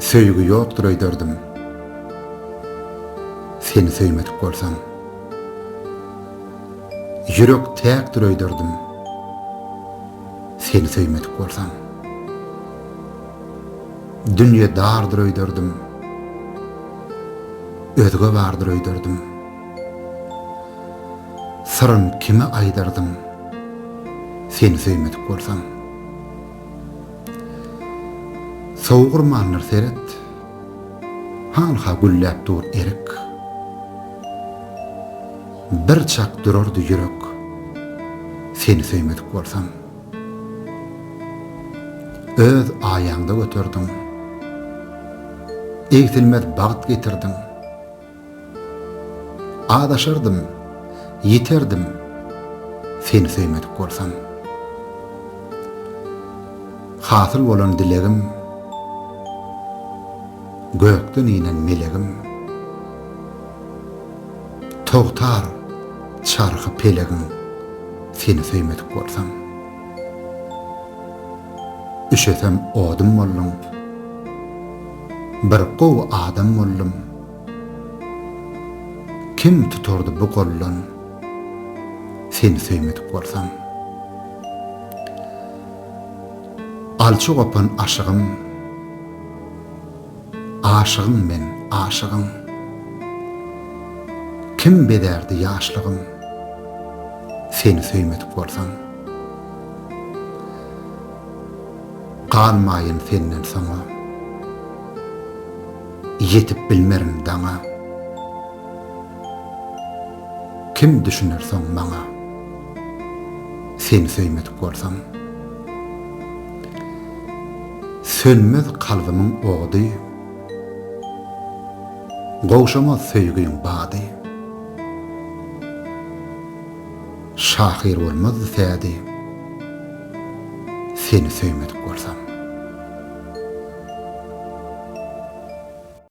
Söýgi ýokdur öýdürdüm. Seni söýmedik bolsam. Ýürek täkdir öýdürdüm. Seni söýmedik bolsam. Dünýe dardyr öýdürdüm. Özge bardyr öýdürdüm. Sırrym kime aýdyrdım. Seni söýmedik bolsam. Soğurmanlar seret, halka güllep dur erik. Bir çak dururdu yürek, seni söymedik bolsam. Öz ayağında götürdüm, eksilmez bağıt getirdim. Adaşırdım, yeterdim, seni söymedik bolsam. Hasıl bolan dilegim, gökden inen melegim, togtar çarkı pelegim, seni söymedik bolsam. Üşesem odum bollum, bir gow adam bollum. Kim tuturdu bu gollun, seni söymedik bolsam. Alçı gopan aşığım, aşığım men, aşığım. Kim bederdi yaşlığım, seni söymedik bolsam. Qalmayın senden sana, yetip bilmerim dana. Kim düşünürsen bana, seni söymedik bolsam. Sönmez kalbimın oğdu, gowşamaz söýgüň bady. Şahir bolmaz sädi, seni söýmedik bolsam.